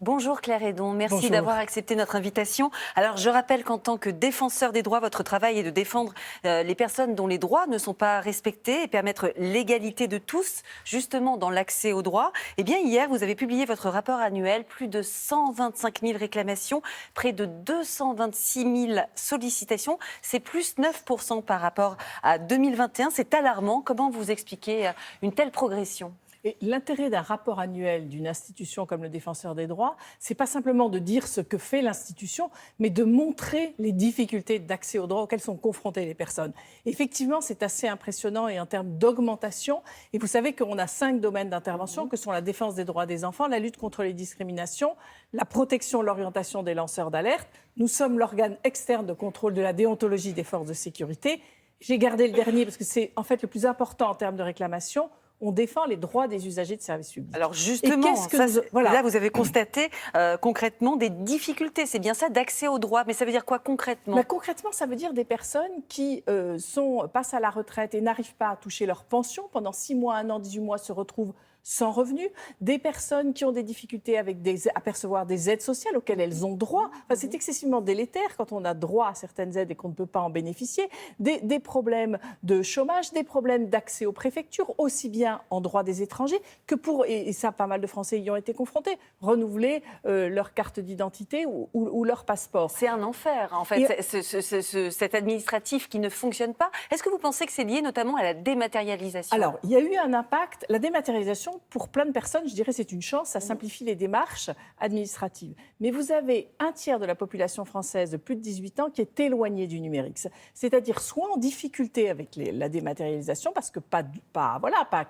Bonjour Claire Hédon, merci Bonjour. d'avoir accepté notre invitation. Alors je rappelle qu'en tant que défenseur des droits, votre travail est de défendre les personnes dont les droits ne sont pas respectés et permettre l'égalité de tous, justement dans l'accès aux droits. Eh bien hier, vous avez publié votre rapport annuel, plus de 125 000 réclamations, près de 226 000 sollicitations. C'est plus 9% par rapport à 2021. C'est alarmant. Comment vous expliquez une telle progression ? Et l'intérêt d'un rapport annuel d'une institution comme le Défenseur des droits, c'est pas simplement de dire ce que fait l'institution, mais de montrer les difficultés d'accès aux droits auxquelles sont confrontées les personnes. Effectivement, c'est assez impressionnant et en termes d'augmentation. Et vous savez qu'on a 5 domaines d'intervention que sont la défense des droits des enfants, la lutte contre les discriminations, la protection, l'orientation des lanceurs d'alerte. Nous sommes l'organe externe de contrôle de la déontologie des forces de sécurité. J'ai gardé le dernier parce que c'est en fait le plus important en termes de réclamation. On défend les droits des usagers de services publics. Alors justement, là vous avez constaté concrètement des difficultés, c'est bien ça, d'accès aux droits. Mais ça veut dire quoi concrètement ? Concrètement, ça veut dire des personnes qui passent à la retraite et n'arrivent pas à toucher leur pension. Pendant 6 mois, 1 an, 18 mois, se retrouvent sans revenus, des personnes qui ont des difficultés à percevoir des aides sociales auxquelles elles ont droit. Enfin, c'est excessivement délétère quand on a droit à certaines aides et qu'on ne peut pas en bénéficier. Des problèmes de chômage, des problèmes d'accès aux préfectures, aussi bien en droit des étrangers que et ça, pas mal de Français y ont été confrontés, renouveler leur carte d'identité ou leur passeport. C'est un enfer, en fait, cet administratif qui ne fonctionne pas. Est-ce que vous pensez que c'est lié notamment à la dématérialisation ? Alors, il y a eu un impact. La dématérialisation, pour plein de personnes, je dirais c'est une chance, ça simplifie les démarches administratives. Mais vous avez un tiers de la population française de plus de 18 ans qui est éloignée du numérique. C'est-à-dire soit en difficulté avec la dématérialisation, parce que pas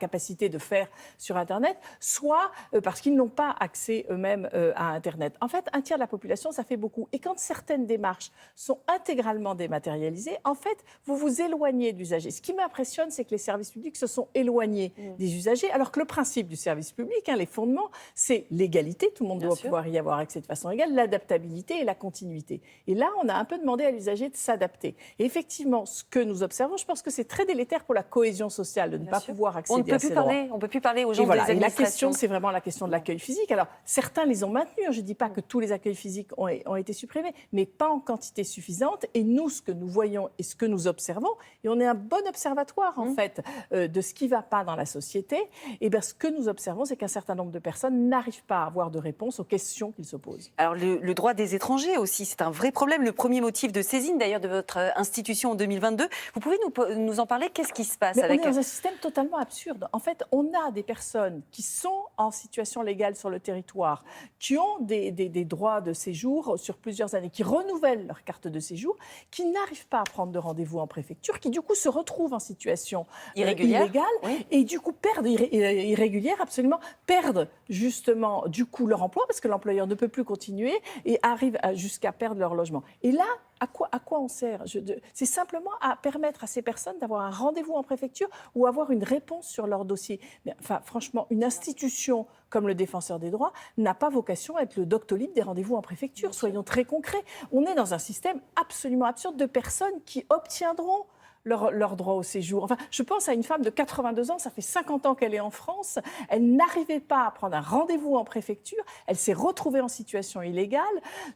capacité de faire sur Internet, soit parce qu'ils n'ont pas accès eux-mêmes à Internet. En fait, un tiers de la population, ça fait beaucoup. Et quand certaines démarches sont intégralement dématérialisées, en fait, vous vous éloignez de l'usager. Ce qui m'impressionne, c'est que les services publics se sont éloignés des usagers, alors que le principe du service public, les fondements, c'est l'égalité, tout le monde doit pouvoir y avoir accès de façon égale, l'adaptabilité et la continuité. Et là, on a un peu demandé à l'usager de s'adapter. Et effectivement, ce que nous observons, je pense que c'est très délétère pour la cohésion sociale de ne pas pouvoir accéder à ces droits. On ne peut plus parler aux gens des administrations. Et la question, c'est vraiment la question de l'accueil physique. Alors, certains les ont maintenus. Je ne dis pas que tous les accueils physiques ont été supprimés, mais pas en quantité suffisante. Et nous, ce que nous voyons et ce que nous observons, et on est un bon observatoire, en fait, de ce qui ne va pas dans la société, et bien, ce que nous observons, c'est qu'un certain nombre de personnes n'arrivent pas à avoir de réponse aux questions qu'ils se posent. Alors, le droit des étrangers aussi, c'est un vrai problème. Le premier motif de saisine, d'ailleurs, de votre institution en 2022. Vous pouvez nous en parler ? Qu'est-ce qui se passe On est dans un système totalement absurde. En fait, on a des personnes qui sont en situation légale sur le territoire, qui ont des droits de séjour sur plusieurs années, qui renouvellent leur carte de séjour, qui n'arrivent pas à prendre de rendez-vous en préfecture, qui du coup se retrouvent en situation illégale et du coup irrégulière, absolument, perdent justement du coup leur emploi parce que l'employeur ne peut plus continuer et arrivent jusqu'à perdre leur logement. Et là, à quoi on sert ? C'est simplement à permettre à ces personnes d'avoir un rendez-vous en préfecture ou avoir une réponse sur leur dossier. Mais, enfin, franchement, une institution comme le Défenseur des droits n'a pas vocation à être le Doctolib des rendez-vous en préfecture. Soyons très concrets. On est dans un système absolument absurde de personnes qui obtiendront leur droit au séjour. Enfin, je pense à une femme de 82 ans, ça fait 50 ans qu'elle est en France, elle n'arrivait pas à prendre un rendez-vous en préfecture, elle s'est retrouvée en situation illégale,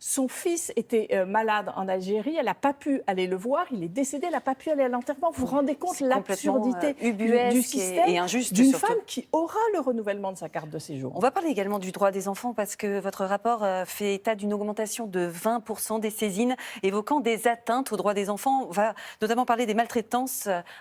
son fils était malade en Algérie, elle n'a pas pu aller le voir, il est décédé, elle n'a pas pu aller à l'enterrement. Vous vous rendez compte l'absurdité du système et injuste d'une surtout. femme qui aura le renouvellement de sa carte de séjour. On va parler également du droit des enfants parce que votre rapport fait état d'une augmentation de 20% des saisines évoquant des atteintes aux droits des enfants. On va notamment parler des maltraitances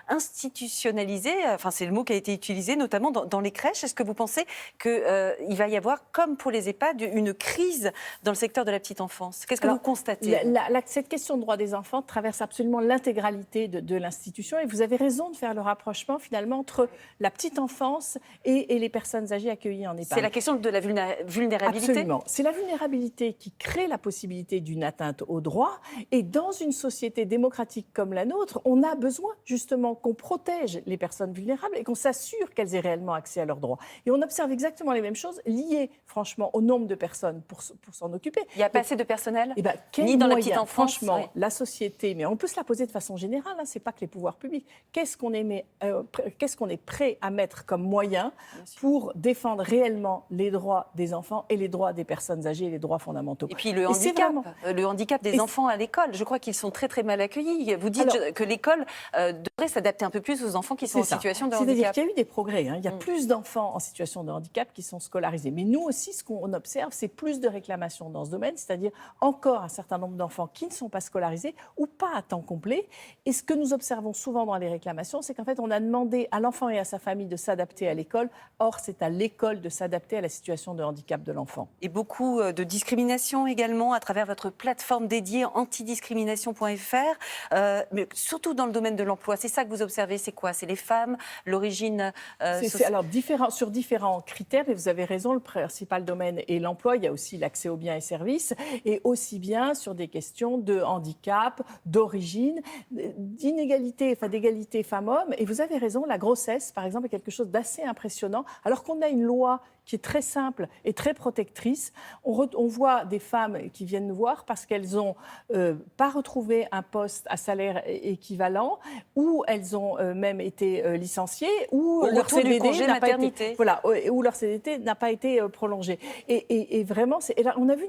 institutionnalisée, enfin c'est le mot qui a été utilisé, notamment dans les crèches. Est-ce que vous pensez qu'il va y avoir, comme pour les EHPAD, une crise dans le secteur de la petite enfance ? Qu'est-ce que vous constatez ? Cette question de droit des enfants traverse absolument l'intégralité de l'institution et vous avez raison de faire le rapprochement finalement entre la petite enfance et les personnes âgées accueillies en EHPAD. C'est la question de la vulnérabilité ? Absolument. C'est la vulnérabilité qui crée la possibilité d'une atteinte aux droits et dans une société démocratique comme la nôtre, on a besoin justement qu'on protège les personnes vulnérables et qu'on s'assure qu'elles aient réellement accès à leurs droits. Et on observe exactement les mêmes choses liées, franchement, au nombre de personnes pour s'en occuper. Il n'y a pas assez de personnel, eh ben, ni dans la petite enfance. Franchement, Oui. la société, mais on peut se la poser de façon générale, hein, c'est pas que les pouvoirs publics. Qu'est-ce qu'on est prêt à mettre comme moyen pour défendre réellement les droits des enfants et les droits des personnes âgées et les droits fondamentaux? Et puis le handicap des enfants à l'école, je crois qu'ils sont très très mal accueillis. Vous dites que l'école devrait s'adapter un peu plus aux enfants qui sont en situation de handicap. C'est-à-dire qu'il y a eu des progrès. Hein. Il y a plus d'enfants en situation de handicap qui sont scolarisés. Mais nous aussi, ce qu'on observe, c'est plus de réclamations dans ce domaine, c'est-à-dire encore un certain nombre d'enfants qui ne sont pas scolarisés ou pas à temps complet. Et ce que nous observons souvent dans les réclamations, c'est qu'en fait, on a demandé à l'enfant et à sa famille de s'adapter à l'école. Or, c'est à l'école de s'adapter à la situation de handicap de l'enfant. Et beaucoup de discrimination également à travers votre plateforme dédiée antidiscrimination.fr, mais surtout dans le domaine de l'emploi. C'est ça que vous observez, c'est quoi? C'est les femmes, l'origine Alors, sur différents critères, et vous avez raison, le principal domaine est l'emploi. Il y a aussi l'accès aux biens et services, et aussi bien sur des questions de handicap, d'origine, d'inégalité, d'égalité femmes-hommes. Et vous avez raison, la grossesse, par exemple, est quelque chose d'assez impressionnant, alors qu'on a une loi qui est très simple et très protectrice. On voit des femmes qui viennent nous voir parce qu'elles n'ont pas retrouvé un poste à salaire équivalent, ou elles ont même été licenciées, ou leur CDD n'a pas été, ou leur CDD n'a pas été prolongé. Et vraiment, là, on a vu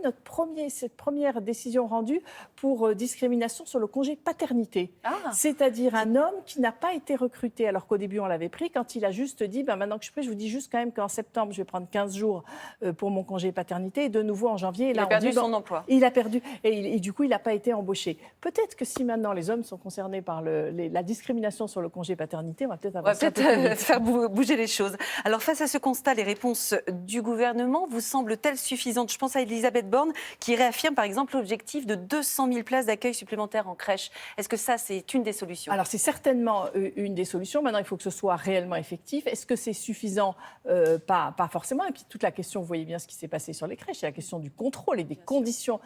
cette première décision rendue pour discrimination sur le congé paternité. C'est-à-dire un homme qui n'a pas été recruté alors qu'au début on l'avait pris, quand il a juste dit maintenant que je suis pris, je vous dis juste quand même qu'en septembre je vais prendre 15 jours pour mon congé paternité, et de nouveau en janvier. Il a perdu son emploi. Il a perdu, et du coup, il n'a pas été embauché. Peut-être que si maintenant les hommes sont concernés par la discrimination sur le congé paternité, on va peut-être avoir faire bouger les choses. Alors, face à ce constat, les réponses du gouvernement vous semblent-elles suffisantes? Je pense à Elisabeth Borne qui réaffirme, par exemple, l'objectif de 200 000 places d'accueil supplémentaires en crèche. Est-ce que ça, c'est une des solutions? Alors, c'est certainement une des solutions. Maintenant, il faut que ce soit réellement effectif. Est-ce que c'est suffisant? Pas forcément. Et puis toute la question, vous voyez bien ce qui s'est passé sur les crèches, c'est la question du contrôle et des conditions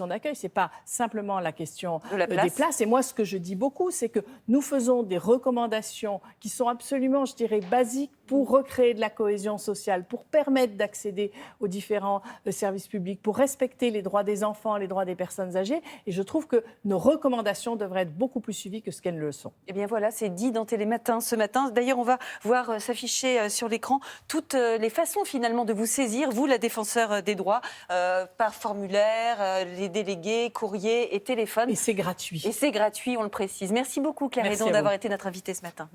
d'accueil. C'est pas simplement la question des places. Et moi, ce que je dis beaucoup, c'est que nous faisons des recommandations qui sont absolument, je dirais, basiques pour recréer de la cohésion sociale, pour permettre d'accéder aux différents services publics, pour respecter les droits des enfants, les droits des personnes âgées. Et je trouve que nos recommandations devraient être beaucoup plus suivies que ce qu'elles ne le sont. Eh bien voilà, c'est dit dans Télématin ce matin. D'ailleurs, on va voir s'afficher sur l'écran toutes les façons finalement de vous saisir, vous, la défenseur des droits, par formulaire, les délégués, courrier et téléphone. Et c'est gratuit. Et c'est gratuit, on le précise. Merci beaucoup, Claire Hédon, d'avoir été notre invitée ce matin.